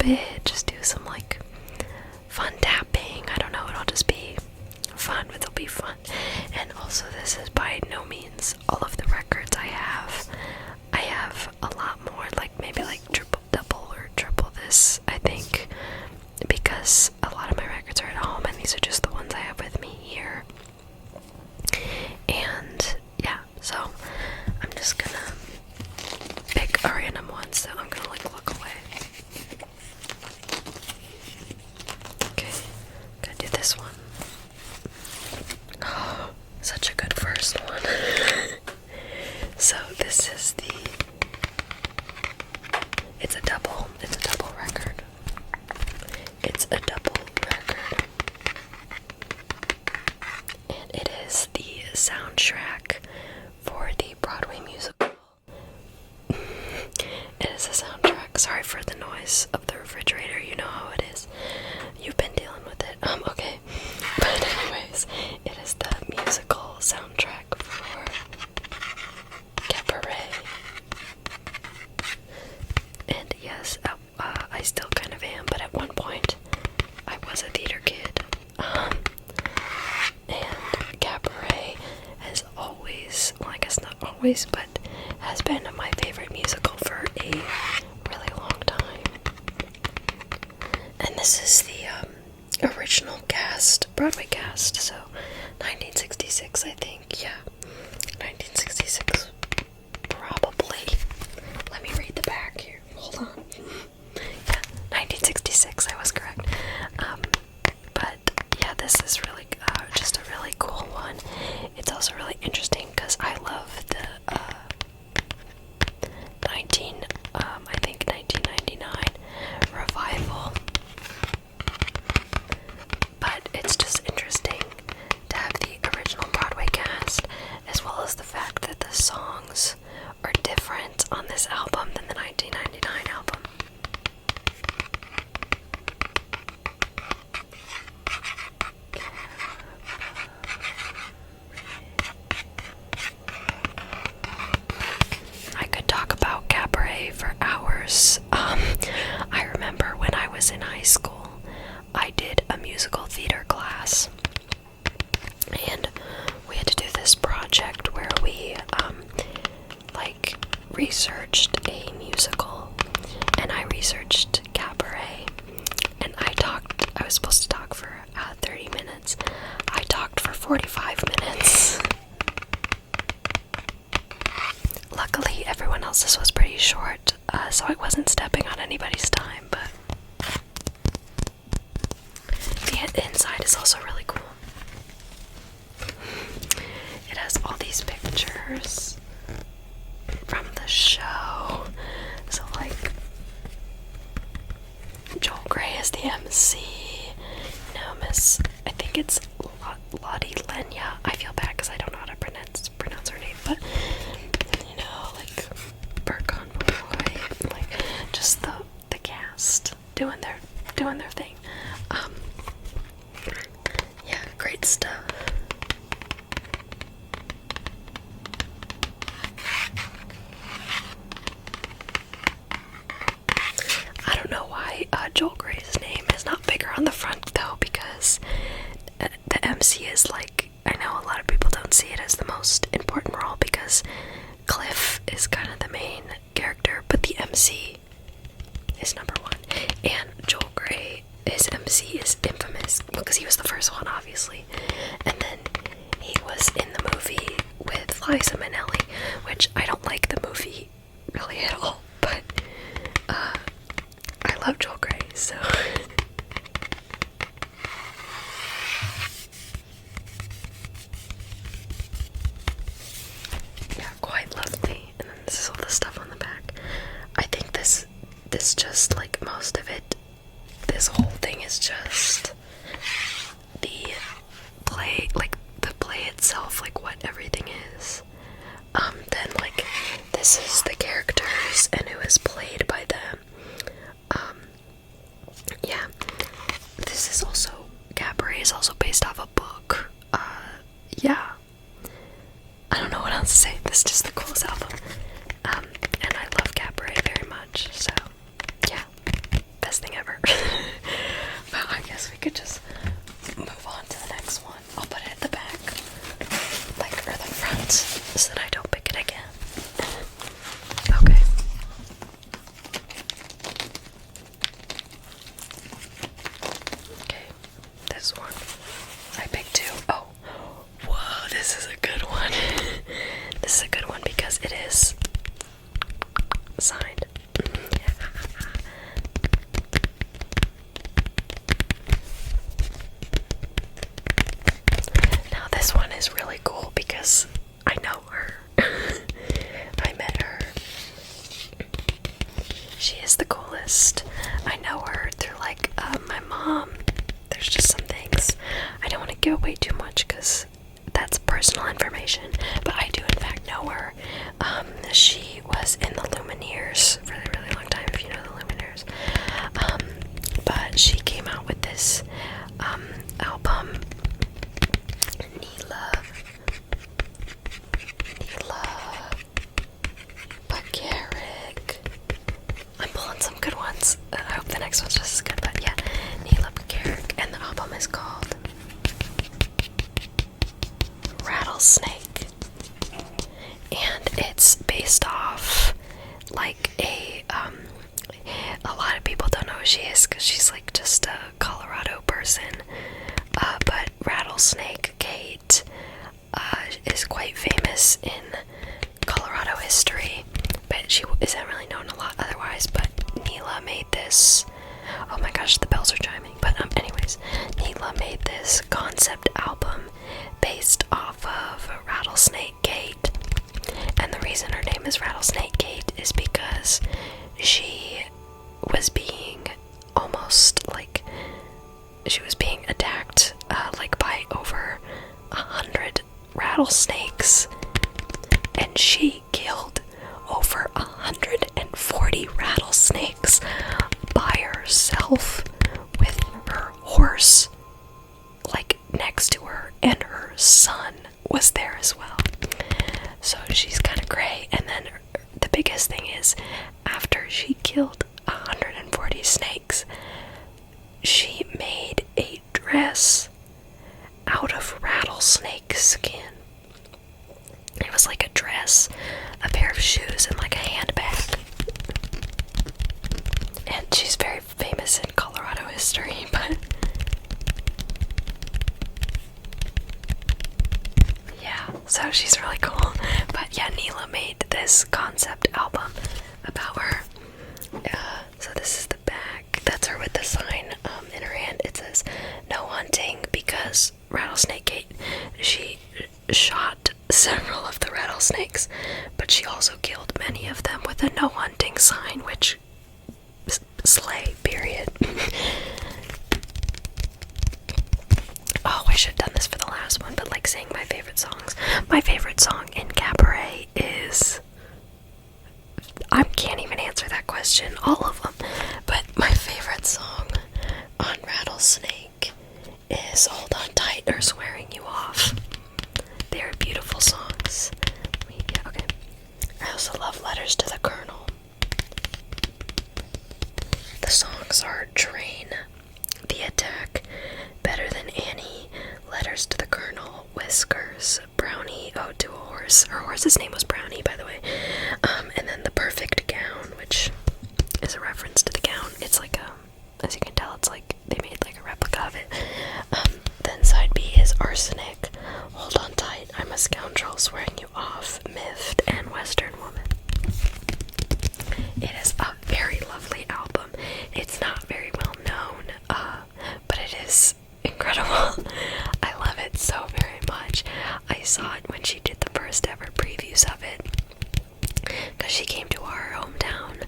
bit, just do some like fun tapping. I don't know, it'll just be fun, it'll be fun. And also, this is by no means all of the records I have. I have a lot more, like maybe like double or triple this, I think, because a lot of my records are at home and these are just the ones I have with me here. And yeah, so I'm just gonna pick a random one, so I'm gonna like look away. Okay, gonna do this one. Oh, such a good first one. So this is it's a double record. It's a double record. And it is the soundtrack for the Broadway musical. It is a soundtrack. Sorry for the noise of the refrigerator, you know how it is. You've been dealing with it. Okay. But anyways, it is the musical soundtrack for Cabaret. And yes, I still kind of am, but at one point I was a theater kid. And Cabaret has always, well, I guess not always, but has been my favorite musical for a really long time. And this is the original cast, Broadway cast, so 1966, I think, yeah, 1966, probably. Let me read the back here, hold on. Yeah, 1966, I was correct. But yeah, this is really just a really cool one. It's also really interesting because I love the I think 1999 revival. But it's just interesting to have the original Broadway cast, as well as the fact that the songs are different on this album than the 1999 album. I could talk about Cabaret for hours. I remember when I was in high school, I did a musical theater class, and we had to do this project where we like researched a musical, and I researched Cabaret, and I was supposed to talk for 30 minutes. I talked for 45 minutes. Luckily, everyone else's was pretty short, so I wasn't stepping on anybody's time, but the inside is also really cool. It has all these pictures from the show. So, like, Joel Grey is the MC. You know, I think it's Lottie Lenya. I feel bad because I don't know how to pronounce her name, but you know, like Bert Convoy, like just the cast doing their thing. Yeah, great stuff. I don't know why Joel Grey's name is not bigger on the front though, because the MC is like, I know a lot of people don't see it as the most important role because Cliff is kind of the main character, but the MC is number one. And Joel Grey, his MC is infamous because he was the first one, obviously. And then he was in the movie with Liza Minnelli, which I don't like the movie really at all, but I love Joel Grey, so. Yeah, quite lovely. And then this is all the stuff on the back. I think this just, like, most of it, this whole thing is just the play, like, the play itself, like, what everything is. Then, like, this is the characters and who is played by them. Yeah. This is also, Cabaret is also based off a book. Yeah. I don't know what else to say. This is just the coolest album. And I love Cabaret very much, so, yeah. Best thing ever. She is the coolest. I know her through like my mom. There's just some things I don't want to give away too much because that's personal information, but I do in fact know her. She was in the Lumineers for a really long time, if you know the Lumineers. But she came out with this album, Neela Bacaric. I'm pulling some good ones. I hope the next one's just as good, but yeah, Neela Bacaric, and the album is called Rattlesnake, and it's based off like a lot of people don't know who she is because she's like just a Colorado person, but Rattlesnake Kate is quite famous in Colorado history, but she isn't really known a lot otherwise. But Neela made this, oh my gosh, the bells are chiming, but anyways, Neela made this concept album based off of Rattlesnake Kate, and the reason her name is Rattlesnake Kate is because she was being attacked like by over 100 rattlesnakes, and she killed over 140 rattlesnakes by herself with her horse like next to her, and her son was there as well. So she's kind of gray. And then the biggest thing is, after she killed 140 snakes, she made a dress out of rattlesnake skin. It was like a dress, a pair of shoes, and like a handbag. And she's very famous in Colorado history, but yeah, so she's really cool. But yeah, Neela made this concept album about her. So this is the back. That's her with the sign in her hand. It says, "No hunting," because Rattlesnake Kate, she shot several of the rattlesnakes, but she also killed many of them with a no hunting sign, which slay, period. Oh, I should have done this for the last one, but like saying my favorite songs. My favorite song in Cabaret is, I can't even answer that question, all of them, but my favorite song on Rattlesnake is Hold On Tight or Swearing You Off. They're beautiful songs. Yeah, okay. I also love Letters to the Colonel. The songs are Train, The Attack, Better Than Annie, Letters to the Colonel, Whiskers, Brownie, Ode to a Horse. Her horse's name was Brownie, by the way. And then The Perfect Gown, which is a reference to the gown. It's like as you can tell, it's like they made like a replica of it. Then side B is Arsenic, Hold On Tight, I'm a Scoundrel, Swearing You Off, Miffed, and Western Woman. It is a very lovely album. It's not very well known, but it is incredible. I love it so very much. I saw it when she did the first ever previews of it, because she came to our hometown,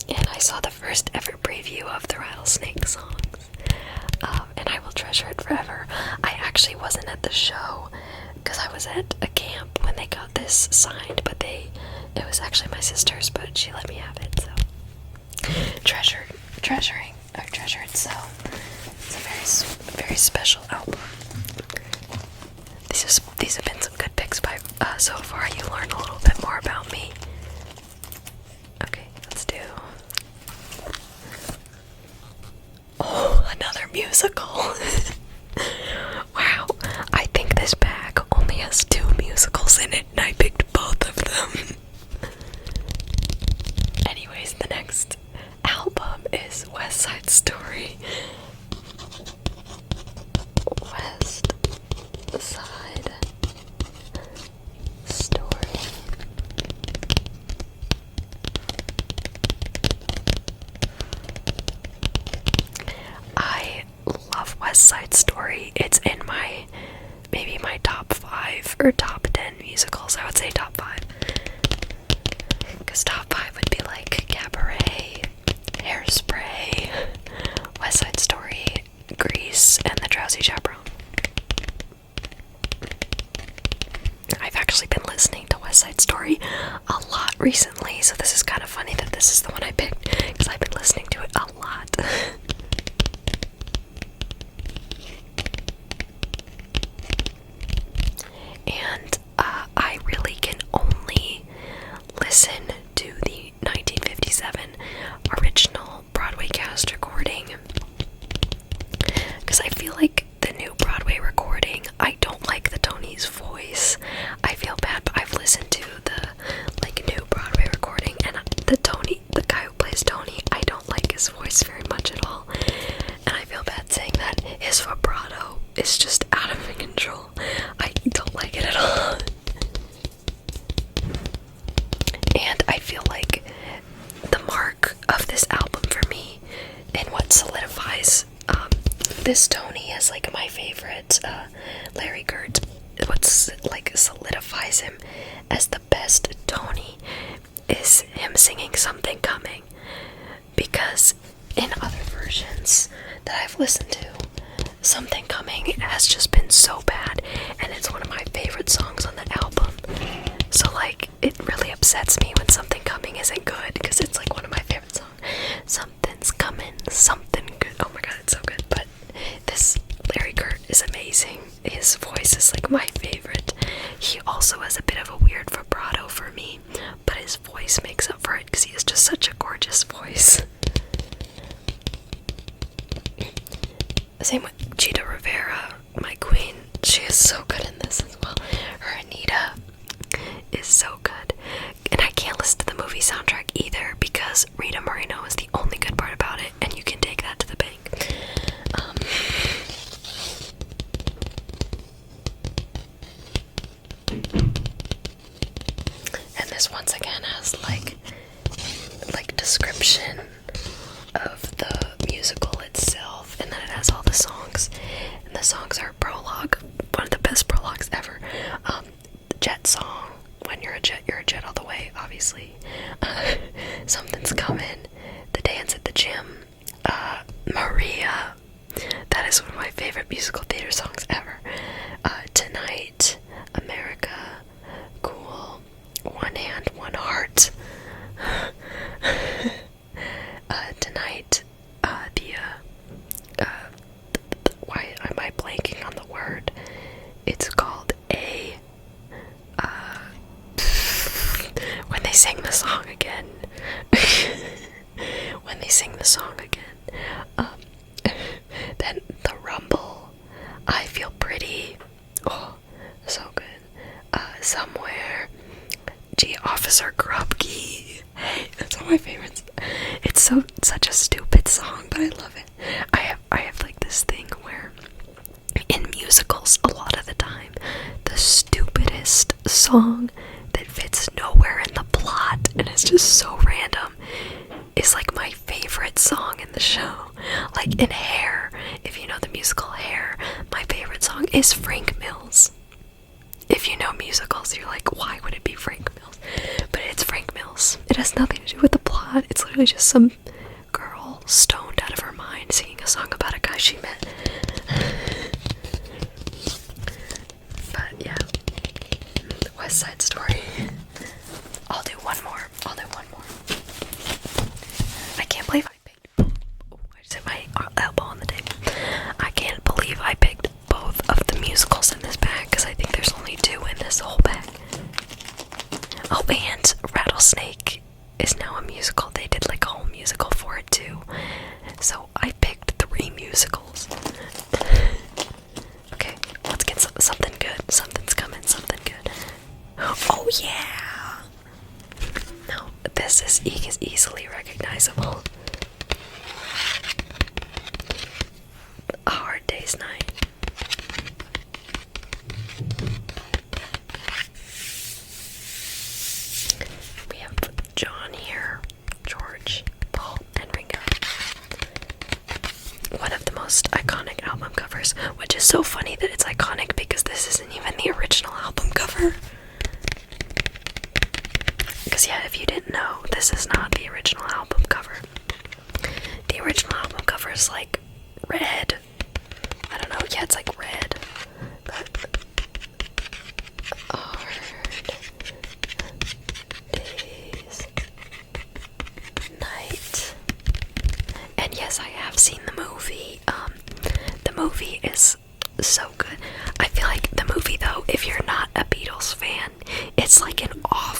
and I saw the first ever preview of the Rattlesnake songs, and I will treasure it forever. I actually wasn't at the show, because I was at a camp when they got this signed, but it was actually my sister's, but she let me have it, so I've treasured, so it's a very special album. These have been some good picks by so far. You learn a little bit more about me. Okay, let's do. Oh, another musical. Wow, I think this bag only has 2 musicals in it, and I picked both of them. Anyways, the next album is West Side Story. West Side Story. I love West Side Story. It's in maybe my top 5 or top 10 musicals. I would say top 5. Because top 5 would be like Side Story a lot recently, so this is kind of funny that this is the one I picked, because I've been listening to it a lot. And I really can only listen to the 1957 original Broadway cast recording, because I feel like the new Broadway recording, I don't like the Tony's voice. I feel bad, but I've listened to the new Broadway recording, and the guy who plays Tony, I don't like his voice very much at all, and I feel bad saying that. His vibrato is just out of control. I don't like it at all. And I feel like the mark of this album for me, and what solidifies this Tony as like my favorite Larry Gertz, what's like solidifies him as the best Tony, is him singing Something Coming. Because in other versions that I've listened to, Something Coming has just been so bad, and it's one of my favorite songs on the album. So like, it really upsets me when Something Coming isn't good, because it's like one of my favorite songs. Something's coming, something good. Oh my god, it's so good. But this Larry Gertz is amazing. His voice is like my favorite. He also has a bit of a weird vibrato for me, but his voice makes up for it because he has just such a gorgeous voice. Same with Gita Rivera, my queen. She is so good in this as well. Her Anita is so good. And I can't listen to the movie soundtrack either, because Rita Moreno is the only good part about it, and you can take that to the bank. And this once again has like description of the musical itself, and then it has all the songs, and the songs are prologue, one of the best prologues ever. Jet song, When You're a Jet all the way, obviously. Something's Coming, The Dance at the Gym, Maria, that is one of my favorite musical theater songs ever. Tonight, America, Cool, One Hand, One Heart. Tonight, why am I blanking on the word? It's called when they sing the song again. When they sing the song again. Then the Rumble, I Feel Pretty. Oh, so good. Somewhere, G Officer Grubkey. Hey, that's one of my favorites. It's such a stupid song, but I love it. I have like this thing where in musicals, a lot of the time, the stupidest song that fits nowhere in the plot and is just so random is like my favorite song in the show. Like in Hair, if you know the musical Hair, my favorite song is Frank Mills. If you know musicals, you're like, why would it be Frank Mills? But it's Frank Mills. It has nothing to do with the plot. It's literally just some girl stoned out of her mind singing a song about a guy she met. But yeah, the West Side Story. I'll do one more. I can't believe I picked. Oh, I just hit my elbow on the table. I can't believe I picked both of the musicals in this bag, because I think there's only 2 in this whole bag. Oh, and Rattlesnake is now a musical. They did like a whole musical for it too. So I picked 3 musicals. Okay, let's get something good. Something's coming, something good. Oh yeah! No, this is easily recognizable. A Hard Day's Night. We have John here, George, Paul, and Ringo. One of the most iconic album covers, which is so funny that it's iconic because this isn't even the original album cover. Because yeah, if you didn't know, this is not the original album cover. The original album cover is like red. I don't know, yeah, it's like red. But hard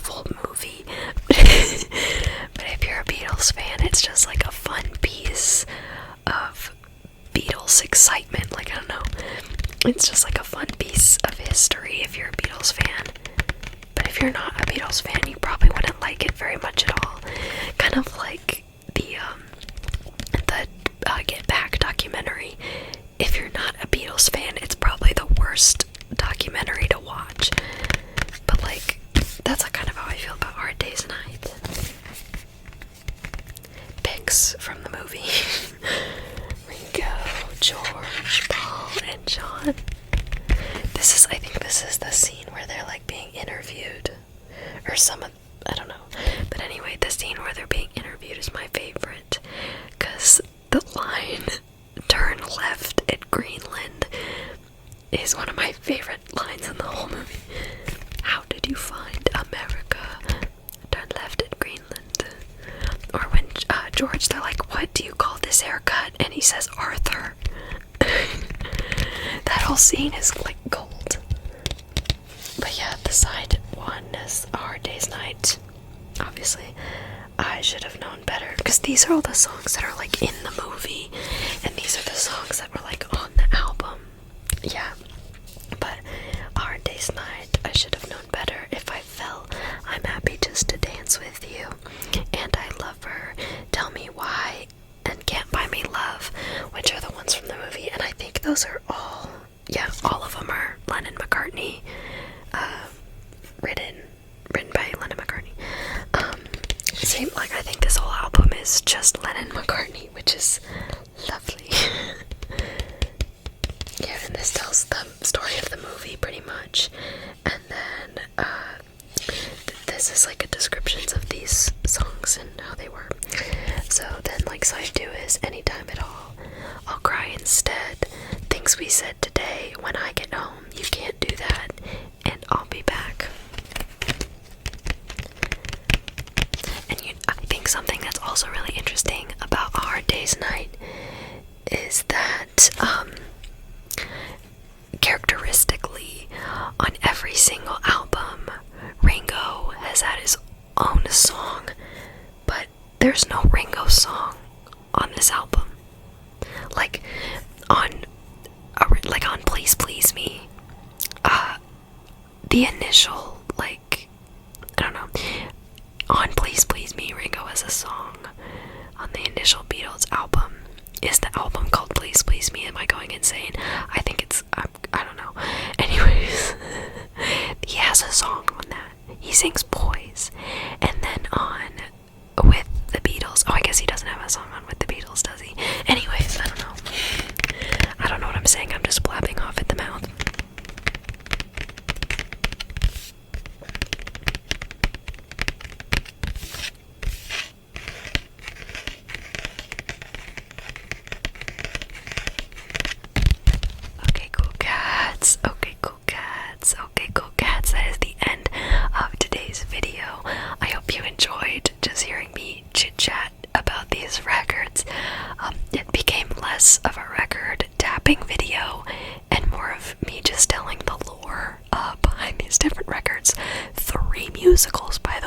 full movie. But if you're a Beatles fan, it's just like a fun piece of Beatles excitement. Like, I don't know. It's just like a fun piece of history if you're a Beatles fan. But if you're not a Beatles fan, you probably wouldn't like it very much at all. Kind of like the Get Back documentary. If you're not a Beatles fan, it's probably the worst documentary to watch. But like, that's kind of how I feel about Hard Day's Night. Picks from the movie. Ringo, George, Paul, and John. I think this is the scene where they're like being interviewed. Or I don't know. But anyway, the scene where they're being interviewed is my favorite. Because the line, "turn left at Greenland," is one of my favorite lines in the whole movie. How did you find America? Turn left at Greenland. Or when George, they're like, "What do you call this haircut?" And he says, "Arthur." That whole scene is like gold. But yeah, the side one is A Hard Day's Night. Obviously, I should have known better, because these are all the songs that are like in the movie, and these are the songs that were like on the album. Yeah, but A Hard Day's Night, I should have known better. If I fell, I'm happy just to dance with you, and I love her, Tell Me Why, and Can't Buy Me Love, which are the ones from the movie. And I think those are all, yeah, all of them are Lennon-McCartney, written by Lennon-McCartney. I think this whole album is just Lennon-McCartney, which is lovely. Yeah, and this tells the story of the movie pretty much. And then this is like a descriptions of these songs and how they were. So then like side 2 is Anytime at All, I'll Cry Instead, Things We Said Today, When I Get Home, You Can't Do That, and I'll Be Back. And I think something that's also really interesting about A Hard Day's Night is that characteristically on every single album, Ringo has had his own song, but there's no Ringo song on this album. Like on Please Please Me, the initial, like, I don't know, on Please Please Me, Ringo has a song on the initial Beatles album. Is the album called Please Please Me? Am I going insane? I think it's, I don't know. Anyways, he has a song on that. He sings Boys. And then on With the Beatles, oh, I guess he doesn't have a song on With the Beatles, does he? Anyways, I don't know. I don't know what I'm saying. I'm just blabbing off at the mouth. Okay, cool cats. That is the end of today's video. I hope you enjoyed just hearing me chit-chat about these records. It became less of a record tapping video and more of me just telling the lore behind these different records. 3 musicals, by